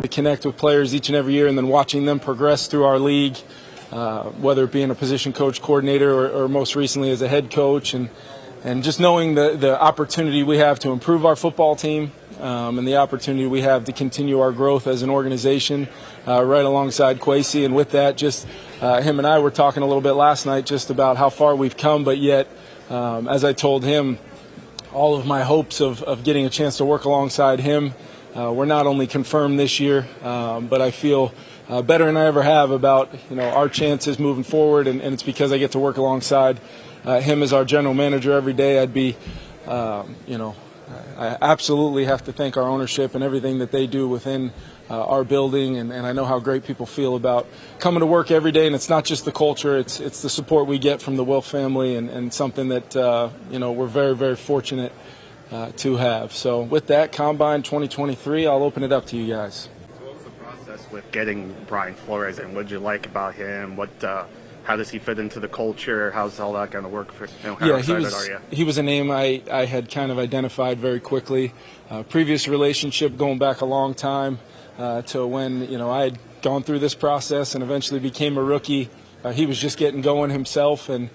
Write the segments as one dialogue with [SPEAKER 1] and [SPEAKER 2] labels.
[SPEAKER 1] to connect with players each and every year, and then watching them progress through our league, whether it be in a position coach, coordinator, or most recently as a head coach, and just knowing the opportunity we have to improve our football team, and the opportunity we have to continue our growth as an organization right alongside Kwesi. And with that, just him and I were talking a little bit last night just about how far we've come, but yet, as I told him, all of my hopes of getting a chance to work alongside him were not only confirmed this year, but I feel better than I ever have about our chances moving forward, and it's because I get to work alongside him as our general manager every day. I'd be, I absolutely have to thank our ownership and everything that they do within our building, and I know how great people feel about coming to work every day. And it's not just the culture; it's the support we get from the Wilf family, and something that we're very, very fortunate to have. So with that, Combine 2023, I'll open it up to you guys.
[SPEAKER 2] So what was the process with getting Brian Flores, and what did you like about him? How does he fit into the culture? How's all that going to work for you? How excited are you?
[SPEAKER 1] He was a name I had kind of identified very quickly. Previous relationship going back a long time to when I had gone through this process and eventually became a rookie. He was just getting going himself, and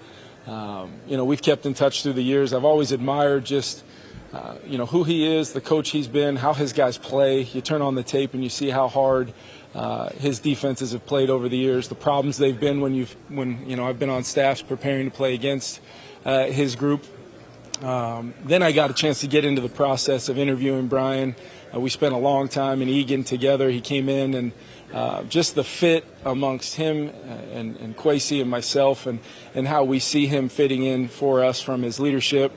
[SPEAKER 1] we've kept in touch through the years. I've always admired just who he is, the coach he's been, how his guys play. You turn on the tape and you see how hard his defenses have played over the years, the problems they've been when I've been on staffs preparing to play against his group. Then I got a chance to get into the process of interviewing Brian. We spent a long time in Egan together. He came in, and just the fit amongst him and Kwesi and myself, and how we see him fitting in for us, from his leadership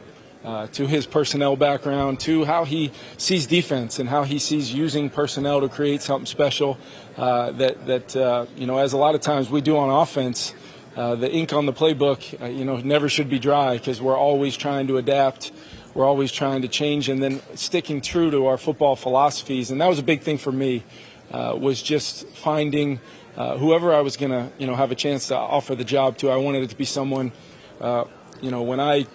[SPEAKER 1] to his personnel background, to how he sees defense and how he sees using personnel to create something special as a lot of times we do on offense. The ink on the playbook, never should be dry, because we're always trying to adapt. We're always trying to change, and then sticking true to our football philosophies. And that was a big thing for me, was just finding whoever I was going to, have a chance to offer the job to. I wanted it to be someone, when I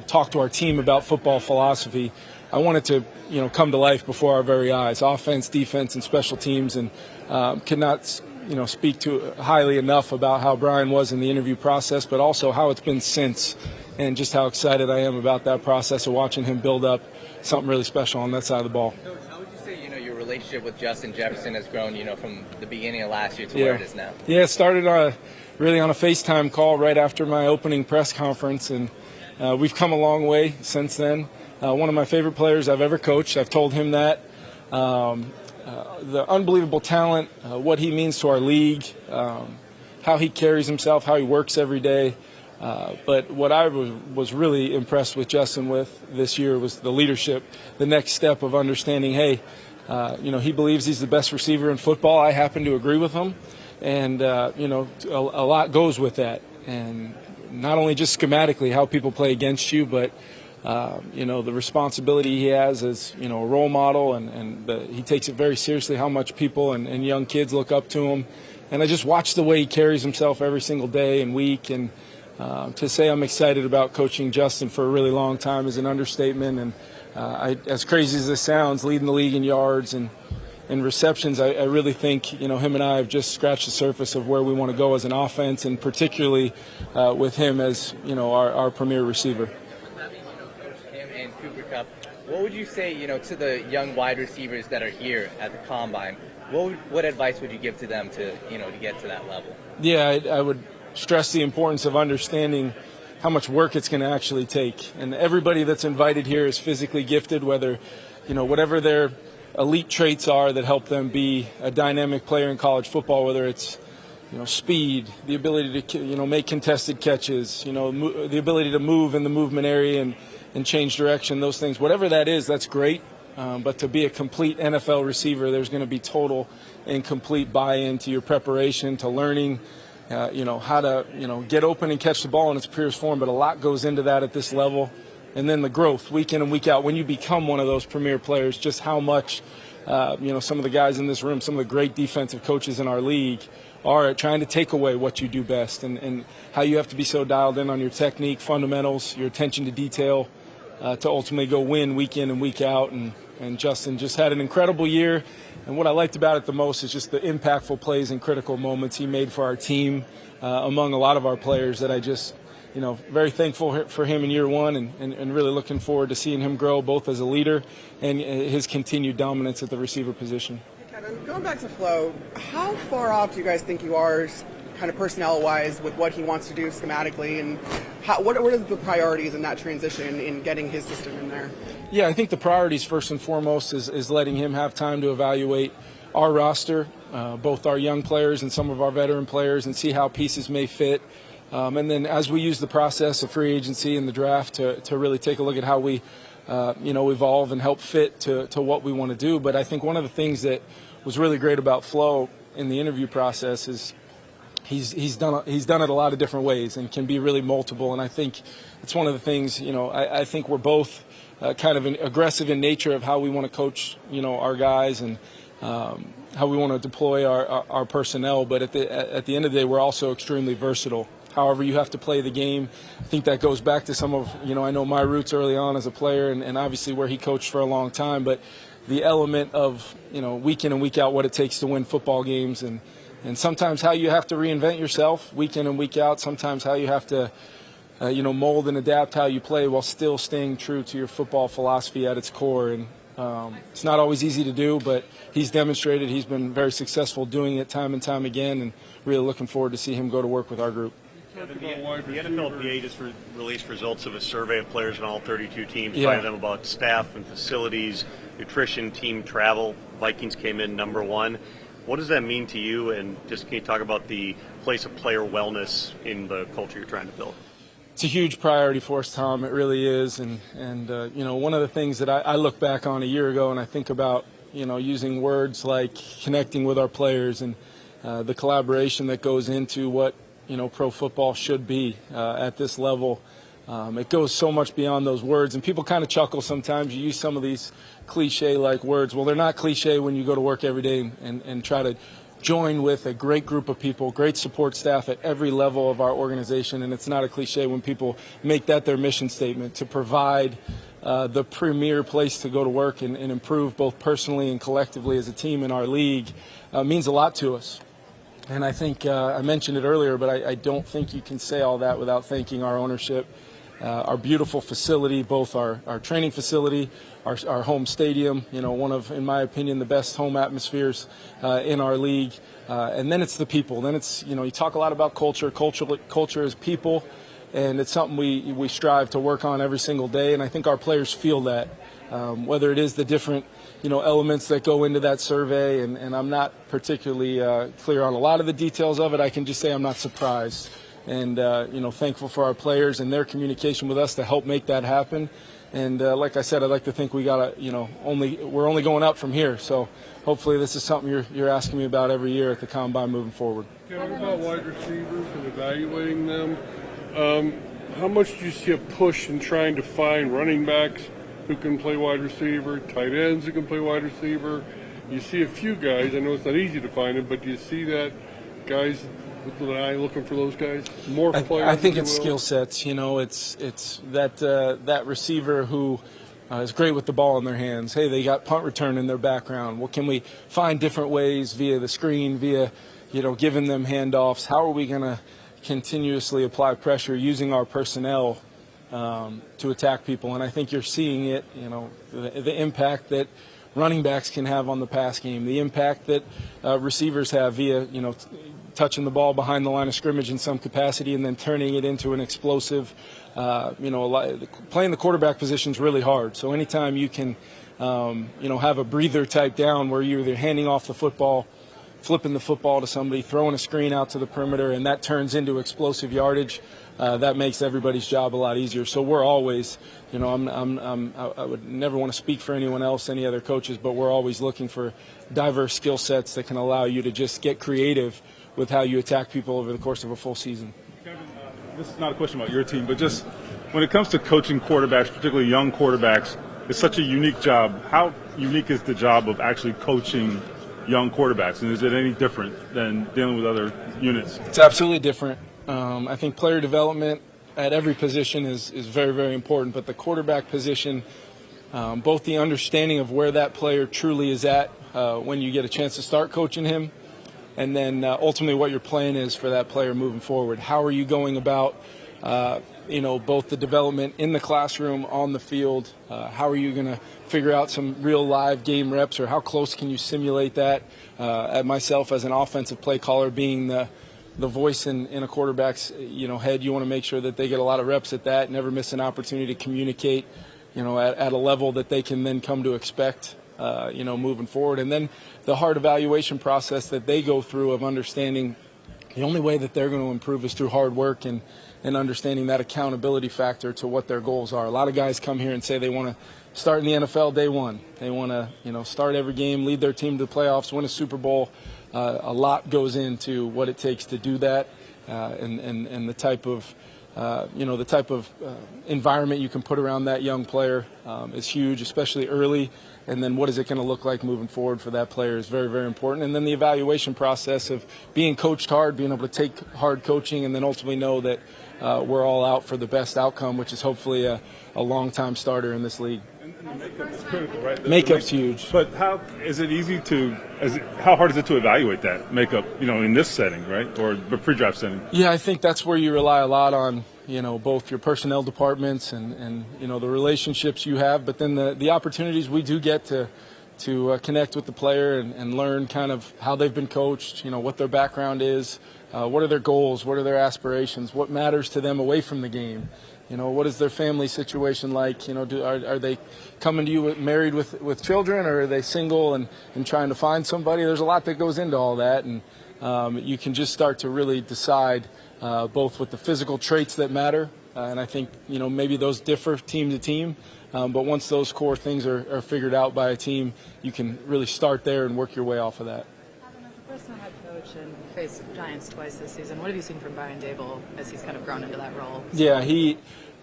[SPEAKER 1] talk to our team about football philosophy, I want it to come to life before our very eyes. Offense, defense, and special teams, and could not speak to highly enough about how Brian was in the interview process, but also how it's been since, and just how excited I am about that process of watching him build up something really special on that side of the ball.
[SPEAKER 3] Coach, how would you say your relationship with Justin Jefferson has grown from the beginning of last year to where it is now?
[SPEAKER 1] Yeah, it started really on a FaceTime call right after my opening press conference, and we've come a long way since then. One of my favorite players I've ever coached. I've told him that. The unbelievable talent, what he means to our league, how he carries himself, how he works every day. But what I was really impressed with Justin with this year was the leadership, the next step of understanding, hey, he believes he's the best receiver in football. I happen to agree with him. And, a lot goes with that. And not only just schematically how people play against you, but the responsibility he has as a role model, and he takes it very seriously, how much people and young kids look up to him. And I just watch the way he carries himself every single day and week, and to say I'm excited about coaching Justin for a really long time is an understatement. And as crazy as this sounds, leading the league in yards and receptions, I really think him and I have just scratched the surface of where we want to go as an offense, and particularly with him as our premier receiver.
[SPEAKER 3] What would you say, to the young wide receivers that are here at the Combine? What advice would you give to them to get to that level?
[SPEAKER 1] Yeah, I would stress the importance of understanding how much work it's going to actually take. And everybody that's invited here is physically gifted, whether, whatever their elite traits are that help them be a dynamic player in college football, whether it's, speed, the ability to, make contested catches, the ability to move in the movement area and change direction, those things. Whatever that is, that's great. But to be a complete NFL receiver, there's going to be total and complete buy-in to your preparation, to learning, how to, get open and catch the ball in its purest form. But a lot goes into that at this level. And then the growth, week in and week out, when you become one of those premier players, just how much, some of the guys in this room, some of the great defensive coaches in our league are trying to take away what you do best, and how you have to be so dialed in on your technique, fundamentals, your attention to detail, to ultimately go win week in and week out. And and Justin just had an incredible year. And what I liked about it the most is just the impactful plays and critical moments he made for our team among a lot of our players that I just, very thankful for him in year one and really looking forward to seeing him grow both as a leader and his continued dominance at the receiver position.
[SPEAKER 4] Kevin, going back to Flo, how far off do you guys think you are kind of personnel-wise with what he wants to do schematically, and what are the priorities in that transition in getting his system in there?
[SPEAKER 1] Yeah, I think the priorities first and foremost is letting him have time to evaluate our roster, both our young players and some of our veteran players, and see how pieces may fit. And then as we use the process of free agency and the draft to really take a look at how we evolve and help fit to what we want to do. But I think one of the things that was really great about Flo in the interview process is he's done it a lot of different ways and can be really multiple. And I think it's one of the things, I think we're both kind of aggressive in nature of how we want to coach, our guys and how we want to deploy our personnel. But at the end of the day, we're also extremely versatile. However you have to play the game. I think that goes back to some of, I know my roots early on as a player and obviously where he coached for a long time, but the element of, week in and week out what it takes to win football games and sometimes how you have to reinvent yourself week in and week out, sometimes how you have to, mold and adapt how you play while still staying true to your football philosophy at its core. And it's not always easy to do, but he's demonstrated he's been very successful doing it time and time again, and really looking forward to see him go to work with our group.
[SPEAKER 5] The NFLPA just released results of a survey of players on all 32 teams,
[SPEAKER 1] Yeah.
[SPEAKER 5] finding them about staff and facilities, nutrition, team travel. Vikings came in number one. What does that mean to you? And just can you talk about the place of player wellness in the culture you're trying to build?
[SPEAKER 1] It's a huge priority for us, Tom. It really is. And one of the things that I look back on a year ago and I think about, using words like connecting with our players and the collaboration that goes into what, pro football should be at this level. It goes so much beyond those words, and people kind of chuckle sometimes. You use some of these cliche-like words. Well, they're not cliche when you go to work every day and try to join with a great group of people, great support staff at every level of our organization, and it's not a cliche when people make that their mission statement, to provide the premier place to go to work and improve both personally and collectively as a team in our league means a lot to us. And I think I mentioned it earlier, but I don't think you can say all that without thanking our ownership, our beautiful facility, both our training facility, our home stadium, one of, in my opinion, the best home atmospheres in our league. And then it's the people. Then it's, you talk a lot about culture. Culture is people, and it's something we strive to work on every single day. And I think our players feel that, whether it is the different elements that go into that survey, and I'm not particularly clear on a lot of the details of it. I can just say I'm not surprised, and thankful for our players and their communication with us to help make that happen. And like I said, I'd like to think we got we're only going up from here. So hopefully this is something you're asking me about every year at the Combine moving forward.
[SPEAKER 6] Talking about wide receivers and evaluating them, how much do you see a push in trying to find running backs who can play wide receiver, tight ends who can play wide receiver? You see a few guys. I know it's not easy to find them, but do you see that guys with an eye looking for those guys? More players.
[SPEAKER 1] I think it's skill sets. It's that receiver who is great with the ball in their hands. Hey, they got punt return in their background. Well, can we find different ways via the screen, via giving them handoffs? How are we going to continuously apply pressure using our personnel to attack people? And I think you're seeing it, the impact that running backs can have on the pass game, the impact that receivers have via, touching the ball behind the line of scrimmage in some capacity and then turning it into an explosive, playing the quarterback position is really hard. So anytime you can, have a breather type down where you're either handing off the football, flipping the football to somebody, throwing a screen out to the perimeter, and that turns into explosive yardage, that makes everybody's job a lot easier. So we're always, I would never want to speak for anyone else, any other coaches, but we're always looking for diverse skill sets that can allow you to just get creative with how you attack people over the course of a full season.
[SPEAKER 7] Kevin, this is not a question about your team, but just when it comes to coaching quarterbacks, particularly young quarterbacks, it's such a unique job. How unique is the job of actually coaching young quarterbacks, and is it any different than dealing with other units?
[SPEAKER 1] It's absolutely different. I think player development at every position is very, very important, but the quarterback position, both the understanding of where that player truly is at when you get a chance to start coaching him, and then ultimately what your plan is for that player moving forward. How are you going about both the development in the classroom, on the field? How are you going to figure out some real live game reps, or how close can you simulate that? At myself as an offensive play caller, being the voice in a quarterback's head, you want to make sure that they get a lot of reps at that, never miss an opportunity to communicate at a level that they can then come to expect moving forward. And then the hard evaluation process that they go through of understanding the only way that they're going to improve is through hard work and understanding that accountability factor to what their goals are. A lot of guys come here and say they want to start in the NFL day one. They want to start every game, lead their team to the playoffs, win a Super Bowl. A lot goes into what it takes to do that, and the type of environment you can put around that young player is huge, especially early. And then what is it going to look like moving forward for that player is very, very important. And then the evaluation process of being coached hard, being able to take hard coaching, and then ultimately know that we're all out for the best outcome, which is hopefully a long-time starter in this league.
[SPEAKER 7] And the makeup is critical, right?
[SPEAKER 1] Makeup's huge.
[SPEAKER 7] But how hard is it to evaluate that makeup, in this setting, right, or the pre-draft setting?
[SPEAKER 1] Yeah, I think that's where you rely a lot on, both your personnel departments and the relationships you have, but then the opportunities we do get to connect with the player and learn kind of how they've been coached, what their background is, what are their goals, what are their aspirations, what matters to them away from the game. What is their family situation like? Are they coming to you married with children, or are they single and trying to find somebody? There's a lot that goes into all that, and you can just start to really decide both with the physical traits that matter, and I think maybe those differ team to team, but once those core things are figured out by a team, you can really start there and work your way off of that.
[SPEAKER 8] As a first-time head coach and faced Giants twice this season, what have you seen from Brian Dable as he's kind of grown into that role?
[SPEAKER 1] Yeah,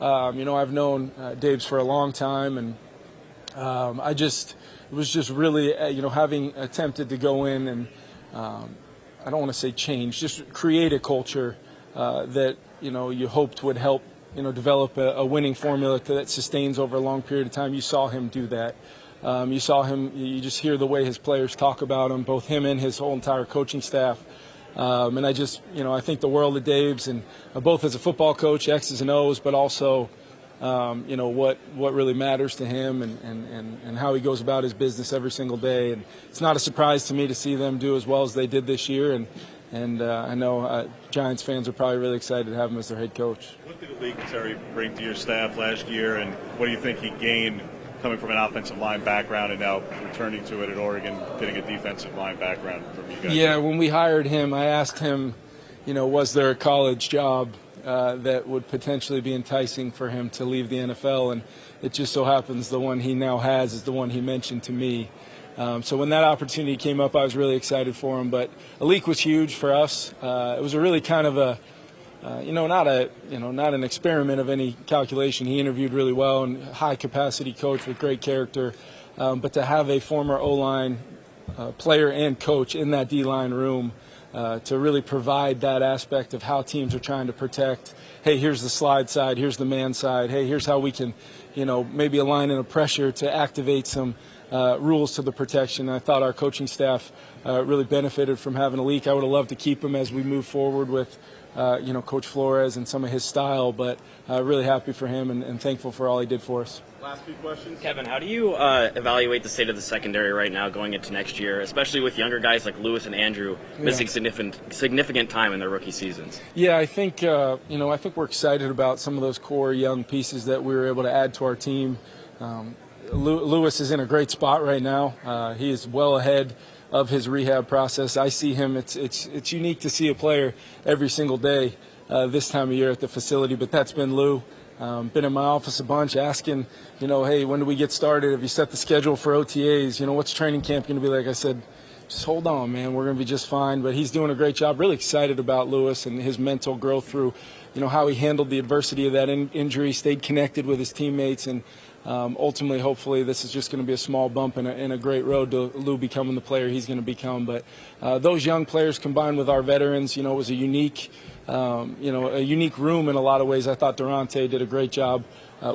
[SPEAKER 1] I've known Dave's for a long time, and it was just really, having attempted to go in and I don't want to say change, just create a culture that you hoped would help develop a winning formula that sustains over a long period of time. You saw him do that. You saw him. You just hear the way his players talk about him, both him and his whole entire coaching staff. And I think the world of Dave's, and both as a football coach, X's and O's, but also what really matters to him and how he goes about his business every single day. And it's not a surprise to me to see them do as well as they did this year. And I know Giants fans are probably really excited to have him as their head coach.
[SPEAKER 5] What did Malik Terry bring to your staff last year, and what do you think he gained coming from an offensive line background and now returning to it at Oregon, getting a defensive line background from you guys?
[SPEAKER 1] Yeah, when we hired him, I asked him, was there a college job that would potentially be enticing for him to leave the NFL, and it just so happens the one he now has is the one he mentioned to me. So when that opportunity came up, I was really excited for him. But Alik was huge for us. It was a really kind of a, not an experiment of any calculation. He interviewed really well, and high capacity coach with great character. But to have a former O-line player and coach in that D-line room to really provide that aspect of how teams are trying to protect. Hey, here's the slide side. Here's the man side. Hey, here's how we can, maybe align in a pressure to activate some rules to the protection. I thought our coaching staff really benefited from having Alik. I would have loved to keep him as we move forward with, Coach Flores and some of his style, but really happy for him and thankful for all he did for us.
[SPEAKER 9] Last few questions. Kevin, how do you evaluate the state of the secondary right now going into next year, especially with younger guys like Lewis and Andrew missing significant time in their rookie seasons?
[SPEAKER 1] Yeah, I think we're excited about some of those core young pieces that we were able to add to our team. Lewis is in a great spot right now. He is well ahead of his rehab process. I see him. It's unique to see a player every single day this time of year at the facility, but that's been Lou. Been in my office a bunch asking, hey, when do we get started? Have you set the schedule for OTAs? What's training camp going to be like? I said, just hold on, man. We're going to be just fine. But he's doing a great job. Really excited about Lewis and his mental growth through, how he handled the adversity of that injury, stayed connected with his teammates, and ultimately, hopefully, this is just going to be a small bump in a great road to Lou becoming the player he's going to become. But those young players combined with our veterans, it was a unique room in a lot of ways. I thought Durante did a great job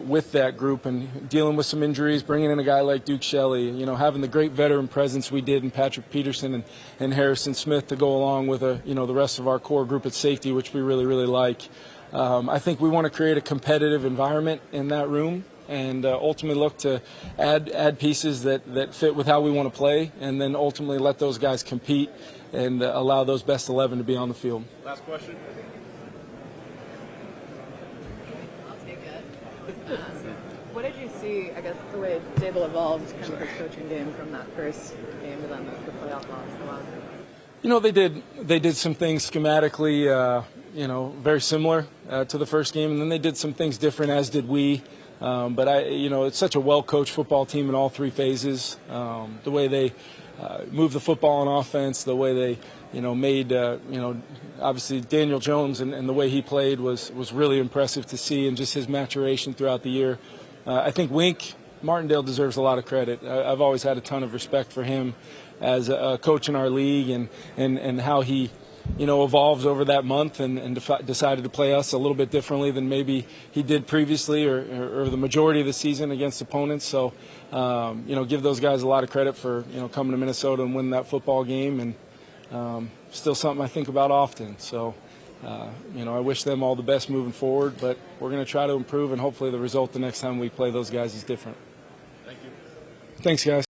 [SPEAKER 1] with that group and dealing with some injuries, bringing in a guy like Duke Shelley, having the great veteran presence we did in Patrick Peterson and Harrison Smith to go along with the rest of our core group at safety, which we really, really like. I think we want to create a competitive environment in that room and ultimately look to add pieces that fit with how we want to play, and then ultimately let those guys compete and allow those best 11 to be on the field.
[SPEAKER 7] Last question.
[SPEAKER 8] I'll take it. What did you see, I guess, the way Dable evolved kind of his coaching game from that first game to then the playoff loss?
[SPEAKER 1] They did some things schematically, very similar to the first game, and then they did some things different, as did we. But it's such a well-coached football team in all three phases. The way they moved the football on offense, the way they, made, obviously Daniel Jones and the way he played was really impressive to see, and just his maturation throughout the year. I think Wink Martindale deserves a lot of credit. I've always had a ton of respect for him as a coach in our league and how he evolves over that month and decided to play us a little bit differently than maybe he did previously or the majority of the season against opponents. So, give those guys a lot of credit for, coming to Minnesota and winning that football game, and still something I think about often. So, I wish them all the best moving forward, but we're going to try to improve, and hopefully the result the next time we play those guys is different.
[SPEAKER 7] Thank you.
[SPEAKER 1] Thanks, guys.